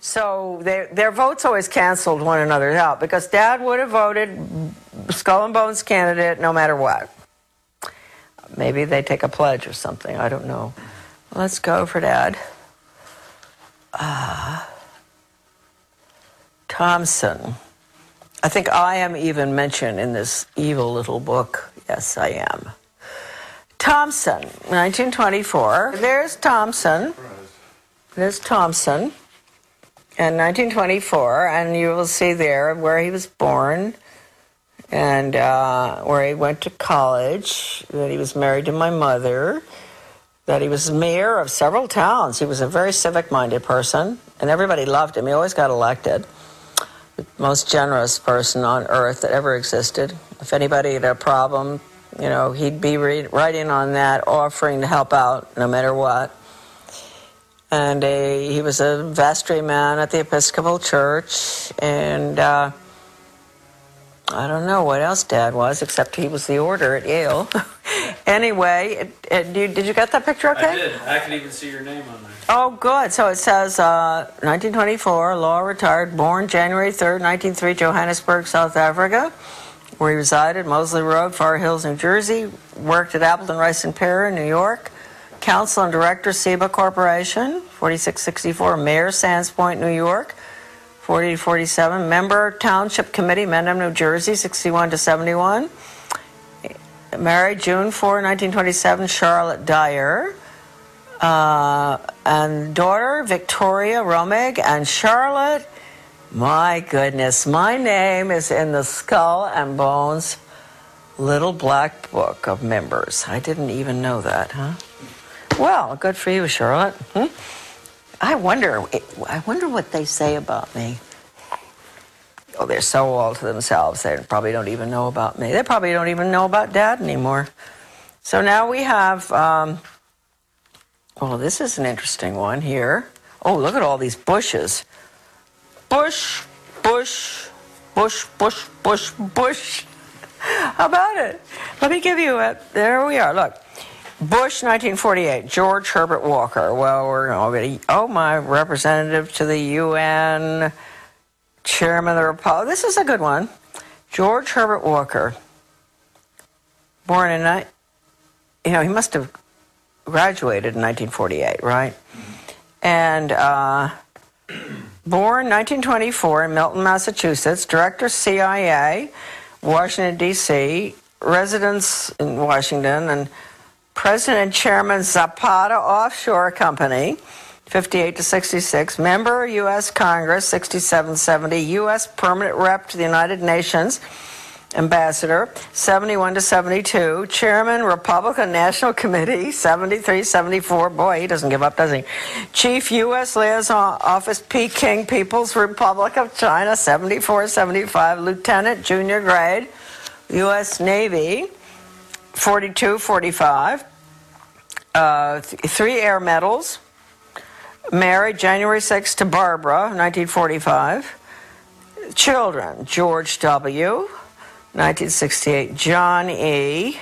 So their votes always canceled one another out because Dad would have voted Skull and Bones candidate no matter what. Maybe they take a pledge or something. I don't know. Let's go for Dad. Thompson. I think I am even mentioned in this evil little book. Yes, I am. Thompson, 1924. There's Thompson. There's Thompson in 1924, and you will see there where he was born and where he went to college, that he was married to my mother, that he was mayor of several towns. He was a very civic-minded person, and everybody loved him. He always got elected. The most generous person on earth that ever existed. If anybody had a problem, you know, he'd be right in on that, offering to help out no matter what. And he was a vestryman at the Episcopal Church, and I don't know what else Dad was, except he was the order at Yale. Anyway, did you get that picture okay? I did. I could even see your name on there. Oh, good. So it says 1924, law retired, born January 3rd, 1903, Johannesburg, South Africa, where he resided, Moseley Road, Far Hills, New Jersey, worked at Appleton, Rice and Pear in New York, Counsel and Director, SEBA Corporation, 4664, Mayor, Sands Point, New York, 40 to 47, Member, Township Committee, Mendham, New Jersey, 61 to 71, married June 4, 1927, Charlotte Dyer, and daughter, Victoria Romig, and Charlotte, my goodness, my name is in the Skull and Bones little black book of members. I didn't even know that, huh? Well, good for you, Charlotte. I wonder what they say about me. Oh, they're so all to themselves. They probably don't even know about me. They probably don't even know about Dad anymore. So now we have, oh, this is an interesting one here. Oh, look at all these bushes. Bush, bush, bush, bush, bush, bush. How about it? Let me give you a, there we are, look. Bush, 1948, George Herbert Walker. Well, we're already, oh, my representative to the UN, Chairman of the Republic. This is a good one. George Herbert Walker, born in, you know, he must have graduated in 1948, right? And born 1924 in Milton, Massachusetts, Director CIA, Washington, D.C., residence in Washington, and President and Chairman Zapata Offshore Company, 58 to 66, member U.S. Congress, 67-70, U.S. Permanent Rep to the United Nations, Ambassador, 71 to 72, Chairman, Republican National Committee, 73-74, boy, he doesn't give up, does he? Chief U.S. Liaison Office, Peking People's Republic of China, 74-75, Lieutenant, junior grade, U.S. Navy, 42-45, 3 air medals, married January 6 to Barbara, 1945, children, George W., 1968, John E.,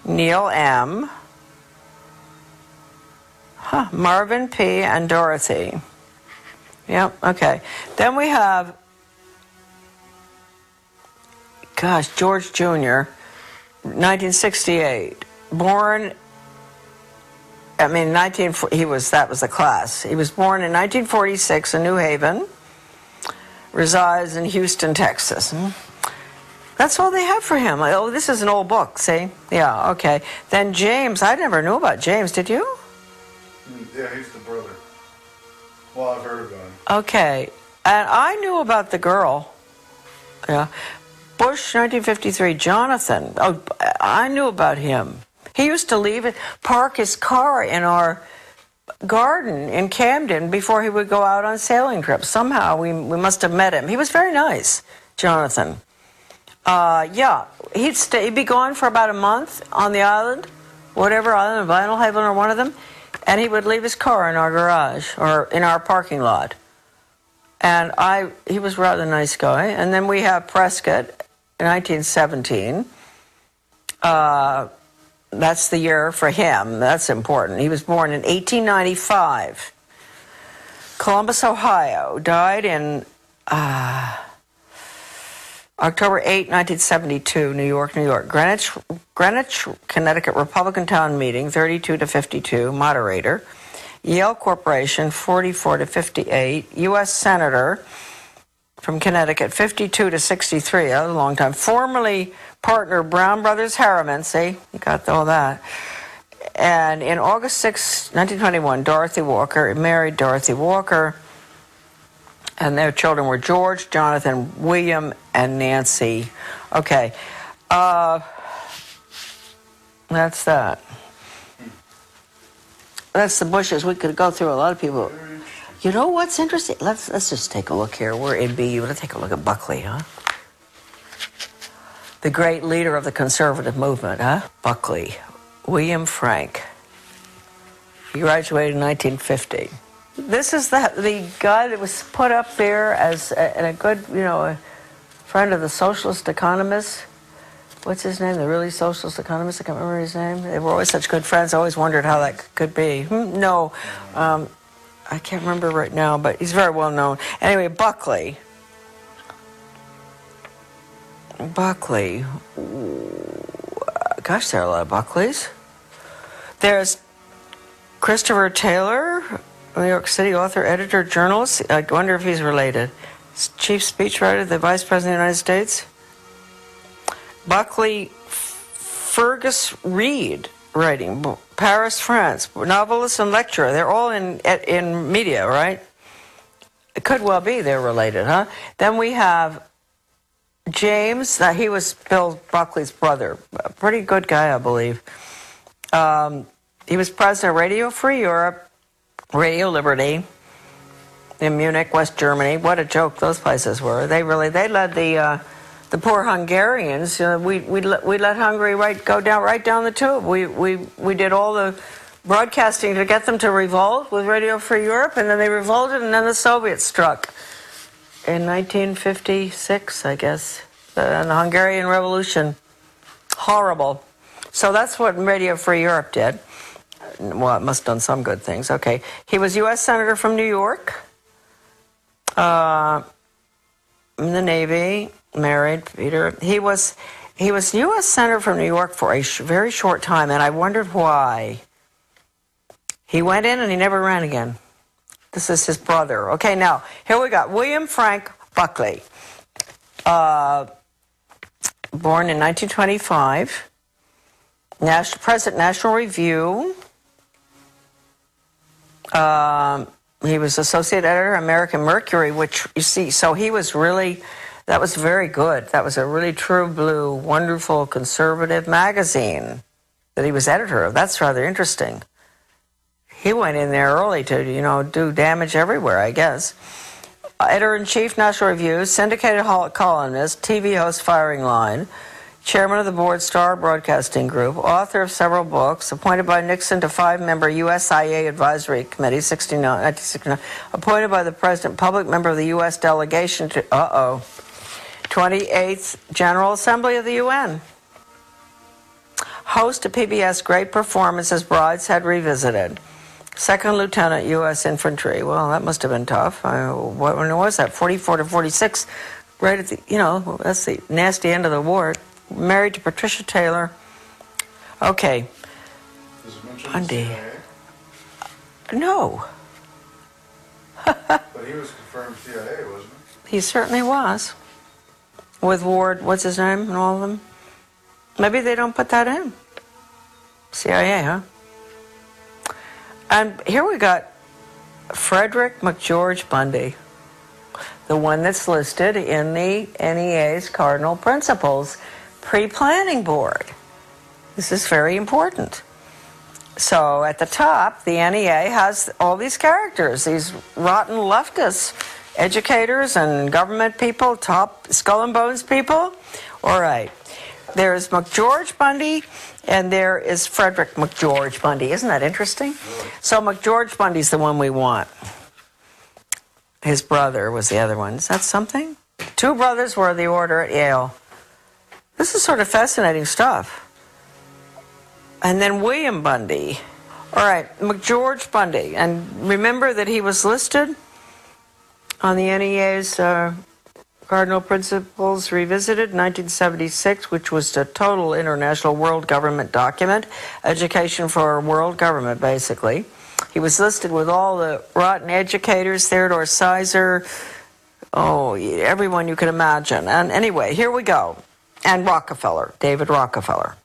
Neil M., Marvin P., and Dorothy. Yep, okay. Then we have, gosh, George Jr., 1968, born, I mean, that was the class. He was born in 1946 in New Haven, resides in Houston, Texas. That's all they have for him. Oh, this is an old book, see? Yeah, okay. Then James, I never knew about James, did you? Yeah, he's the brother. Well, I've heard about him. Okay, and I knew about the girl. Yeah. Bush, 1953, Jonathan. Oh, I knew about him. He used to park his car in our garden in Camden before he would go out on sailing trips. Somehow we must have met him. He was very nice, Jonathan. Yeah, he'd be gone for about a month on the island, whatever island, Vinalhaven or one of them, and he would leave his car in our garage or in our parking lot. And he was a rather nice guy. And then we have Prescott, in 1917. That's the year for him. That's important. He was born in 1895. Columbus, Ohio. Died in October 8, 1972, New York, New York. Greenwich, Connecticut Republican Town Meeting, 32 to 52, moderator. Yale Corporation, 44 to 58. U.S. Senator from Connecticut, 52 to 63, that was a long time. Formerly partner Brown Brothers Harriman, see, you got all that. And in August 6, 1921, Dorothy Walker, married Dorothy Walker, and their children were George, Jonathan, William, and Nancy. Okay, that's that. That's the Bushes. We could go through a lot of people. You know what's interesting? Let's just take a look here. We're in BU. Let's take a look at Buckley, huh? The great leader of the conservative movement, huh? Buckley. William Frank. He graduated in 1950. This is the guy that was put up there as a good, a friend of the socialist economists. What's his name? The really socialist economist? I can't remember his name. They were always such good friends. I always wondered how that could be. No, I can't remember right now, but he's very well known. Anyway, Buckley. Buckley. Gosh, there are a lot of Buckleys. There's Christopher Taylor, New York City author, editor, journalist. I wonder if he's related. Chief speechwriter, the Vice President of the United States. Buckley Fergus Reed, writing, Paris, France. Novelist and lecturer. They're all in media, right? It could well be they're related, huh? Then we have James. He was Bill Buckley's brother. A pretty good guy, I believe. He was president of Radio Free Europe, Radio Liberty, in Munich, West Germany. What a joke those places were. They led the poor Hungarians. We let Hungary go right down the tube. We did all the broadcasting to get them to revolt with Radio Free Europe, and then they revolted, and then the Soviets struck in 1956, I guess, the Hungarian Revolution. Horrible. So that's what Radio Free Europe did. Well, it must have done some good things. Okay. He was U.S. Senator from New York, in the Navy, married, Peter. He was U.S. Senator from New York for a very short time, and I wondered why. He went in and he never ran again. This is his brother. Okay, now, here we got William Frank Buckley, born in 1925, President National Review. He was associate editor, American Mercury, which, you see, so he was really, that was very good. That was a really true blue, wonderful, conservative magazine that he was editor of. That's rather interesting. He went in there early to, do damage everywhere, I guess. Editor-in-chief, National Review, syndicated columnist, TV host, Firing Line, chairman of the board, Star Broadcasting Group, author of several books, appointed by Nixon to 5-member USIA Advisory Committee, 1969, appointed by the President, public member of the U.S. delegation to, 28th General Assembly of the UN. Host of PBS Great Performances, Brideshead Revisited. Second Lieutenant, U.S. Infantry. Well, that must have been tough. When was that? 44 to 46, right at the, that's the nasty end of the war. Married to Patricia Taylor. Okay. Does it mention Bundy. CIA? No. But he was confirmed CIA, wasn't he? He certainly was. With Ward, what's his name, and all of them. Maybe they don't put that in. CIA, huh? And here we got Frederick McGeorge Bundy, the one that's listed in the NEA's Cardinal Principles Pre-Planning Board. This is very important. So at the top, the NEA has all these characters, these rotten leftists, educators and government people, top skull and bones people. All right. There's McGeorge Bundy, and there is Frederick McGeorge Bundy. Isn't that interesting? So McGeorge Bundy's the one we want. His brother was the other one. Is that something? 2 brothers were the order at Yale. This is sort of fascinating stuff. And then William Bundy. All right, McGeorge Bundy. And remember that he was listed on the NEA's Cardinal Principles Revisited, 1976, which was a total international world government document, education for world government, basically. He was listed with all the rotten educators, Theodore Sizer, everyone you could imagine. And anyway, here we go. And Rockefeller, David Rockefeller,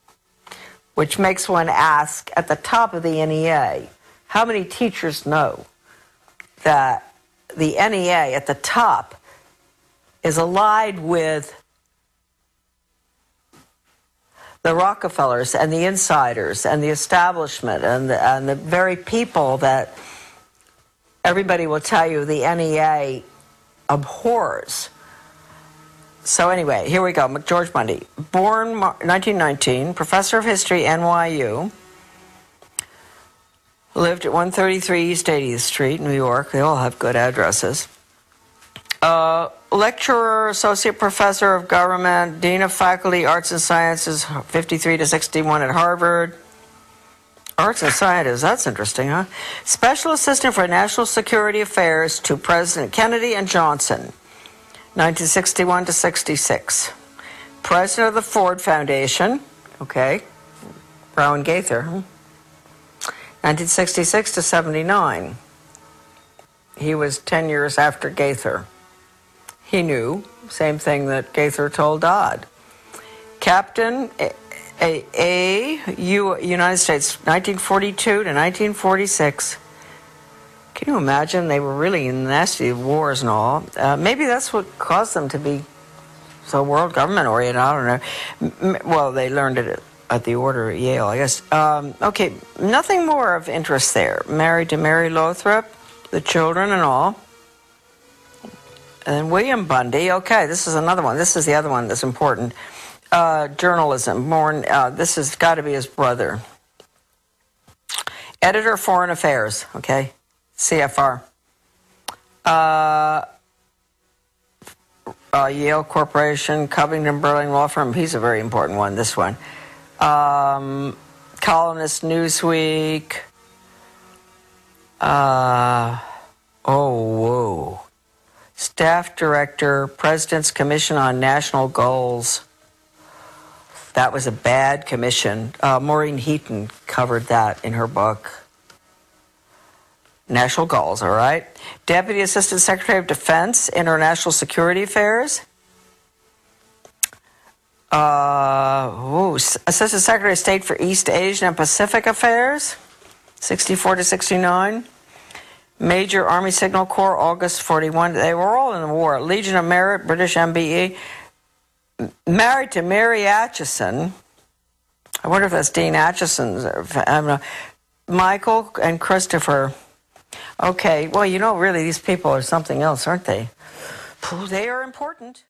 which makes one ask at the top of the NEA, how many teachers know that the NEA at the top is allied with the Rockefellers and the insiders and the establishment and the very people that everybody will tell you the NEA abhors. So anyway, here we go. George Mundy, born 1919, professor of history, NYU, lived at 133 East 80th Street, New York. They all have good addresses. Lecturer, associate professor of government, dean of faculty, arts and sciences, 53 to 61 at Harvard. Arts and sciences, that's interesting, huh? Special assistant for national security affairs to President Kennedy and Johnson, 1961 to 66. President of the Ford Foundation, okay, Brown Gaither, 1966 to 79. He was 10 years after Gaither. He knew, same thing that Gaither told Dodd. Captain United States, 1942 to 1946. Can you imagine? They were really in nasty wars and all. Maybe that's what caused them to be so world government oriented. I don't know. Well, they learned it at the order at Yale, I guess. Okay, nothing more of interest there. Married to Mary Lothrop, the children and all. And then William Bundy, okay, this is another one. This is the other one that's important. Journalism, this has got to be his brother. Editor, Foreign Affairs, okay, CFR. Yale Corporation, Covington Burling Law Firm, he's a very important one, this one. Columnist, Newsweek. Whoa. Staff Director, President's Commission on National Goals. That was a bad commission. Maureen Heaton covered that in her book. National Goals, all right. Deputy Assistant Secretary of Defense, International Security Affairs. Assistant Secretary of State for East Asian and Pacific Affairs, 64 to 69. Major Army Signal Corps, August 41. They were all in the war. Legion of Merit, British MBE. Married to Mary Atchison. I wonder if that's Dean Atchison's. I don't know. Michael and Christopher. Okay, well, you know, really, these people are something else, aren't they? They are important.